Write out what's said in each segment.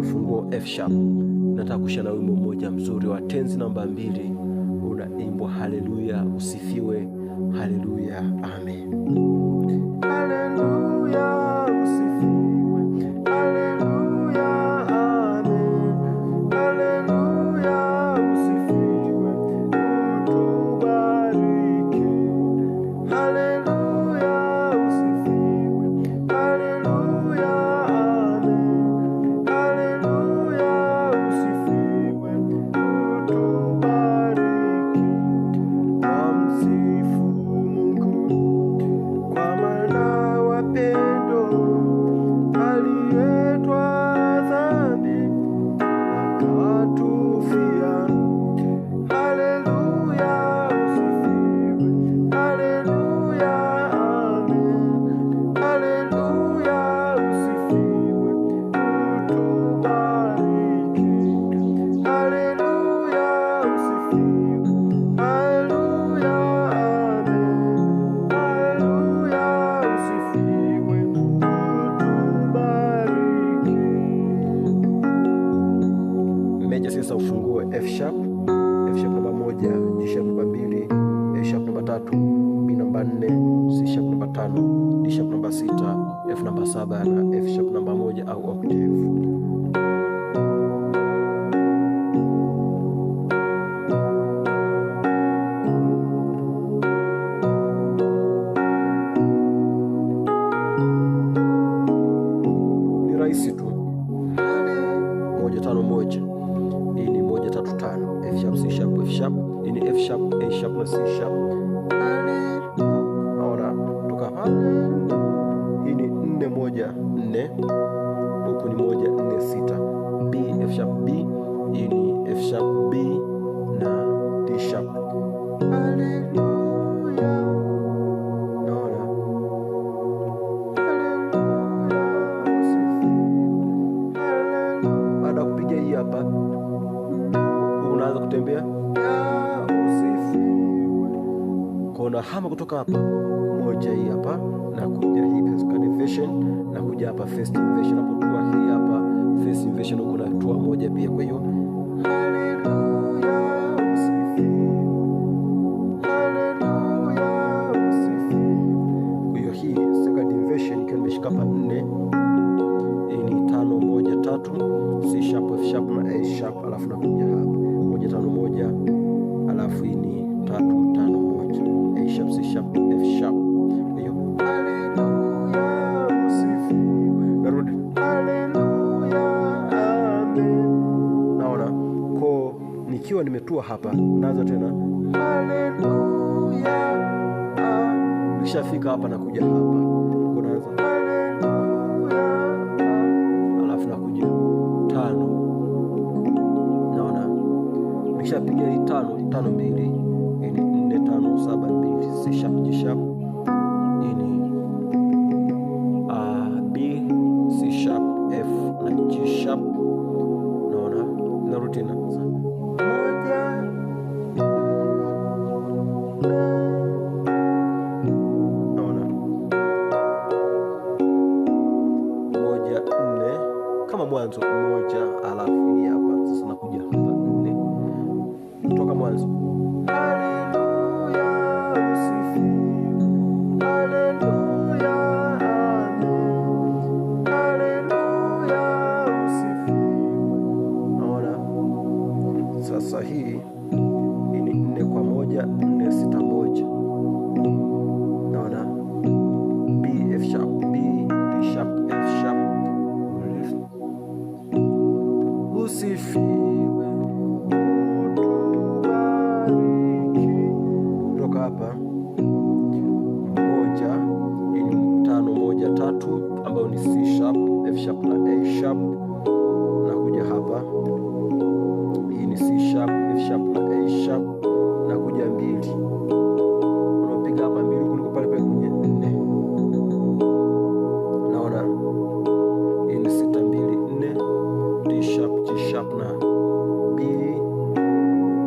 ufunguo F sharp. Nataka kushia na wimbo mmoja mzuri wa tenzi namba 2, unaimbwa haleluya, usifiwe, haleluya, amen. Haleluya, usifiwe, haleluya, amen. Haleluya, usifiwe, utubariki. Haleluya, usifiwe, haleluya, amen. Haleluya, usifiwe, utubariki. Amsifu Mungu kwa maana wapendo, aliyetwa dhambi akatufia. Haleluya, usifiwe, haleluya, amen. Haleluya, usifiwe, utubariki. Haleluya, usifiwe, haleluya, amen. Haleluya, usifiwe, utubariki. Meja sasa ufungue F sharp, F sharp namba 1, G sharp namba 2, A sharp namba 3, B namba 4, C sharp namba 5, D sharp namba 6, F namba 7 na F sharp namba 1 au octave. Ni rahisi tu. 1-5-1. Hii ni 1-3-5. F sharp, C sharp, F sharp. Hii ni F sharp, A sharp na C sharp. Naona toka hapa. Hii ni 4-1-4. Huku ni 1-4-6. B, F sharp, B. Hii ni F sharp, B na D sharp. Haleluya. Naona. Baada ya kupiga hii hapa, unaanza kutembea usifiwe. Kona hama kutoka hapa moja hii hapa na kuja hii second inversion na kuja hapa first inversion. Hapo tua hii hapa first inversion, uko na tua moja pia. Kwa hiyo haleluya, usifiwe, haleluya, usifiwe. Kwa hiyo hii second inversion ikiwa nimeshika hapa 4, hii ni 5-1-3, C sharp, F sharp na A sharp, alafu nakuja hapa 1-5-1, alafu hii ni 3-5-1, A sharp, C sharp, F sharp. Kwa hiyo haleluya, usifiwe, narudi haleluya, amen. Naona ko nikiwa nimetua hapa, naanza tena haleluya, nikishafika hapa nakuja hapa, ko naanza piga hii 5-5-2, hii ni 4-5-7-2, C sharp, G sharp. Hii ni B, C sharp, F na G sharp. Naona narudi tena 1. Naona 1-4 kama mwanzo 1, alafu hii hapa sasa nakuja hapa 4 toka mwanzo. Haleluya, usifiwe, haleluya, amen. Haleluya, usifiwe. Naona sasa hii ni 4-1, 4-6-1. Naona B, F sharp, B, D sharp, F sharp. Usifiwe, kutoka hapa 1, hii ni 5-1-3 ambayo ni C sharp, F sharp na A sharp. Nakuja hapa, hii ni C sharp, F sharp na A sharp. Nakuja 2, unapiga hapa 2 kuliko pale pale kwenye 4. Naona hii ni 6-2-4, D sharp, G sharp na B.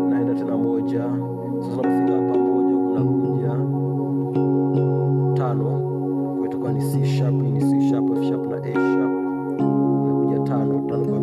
Naenda tena 1. Sasa unafika hapa 1, unakuja 5, kwa itakuwa ni C sharp, hii ni C sharp, F sharp na A sharp. Nakuja 5 kwa 2,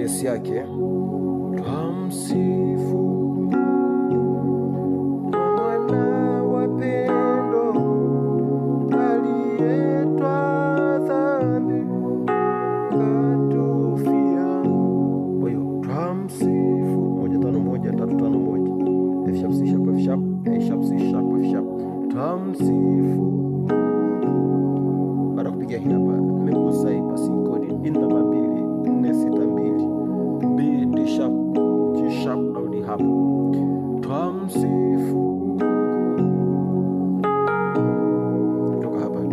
besi yake. Twamsifu mwana wa pendo aliyetwa dhambi katufia. Kwa hiyo twamsifu 1 5 1 3 5 1 F sharp C sharp F sharp A sharp C sharp F sharp. Twamsifu. Baada kupiga hii hapa nimegusa hii passing chord in namba 2 4 6 2 B D sharp G sharp narudi hapo. Twamsifu kutoka hapa 2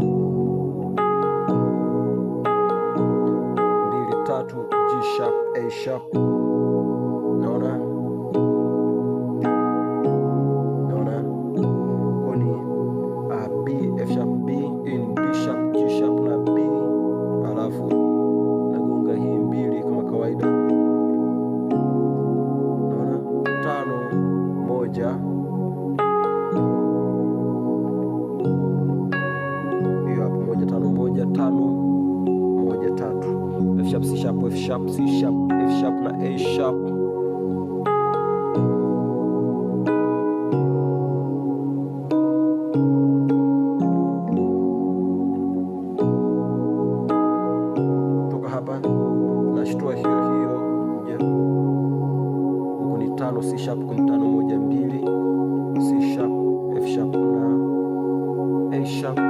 3 G sharp A sharp. Naona koni B F sharp B in D sharp G sharp na B, alafu nagonga hii 2 kama kawaida. Naona 5 1 hiyo hapo 1 5 1 5 1 3 F sharp C sharp F sharp C sharp F sharp na A sharp. Toka hapa nashtua hiyo hiyo kuja huku ni 5 C sharp, huku ni 5 1 2 C sharp F sharp na A sharp.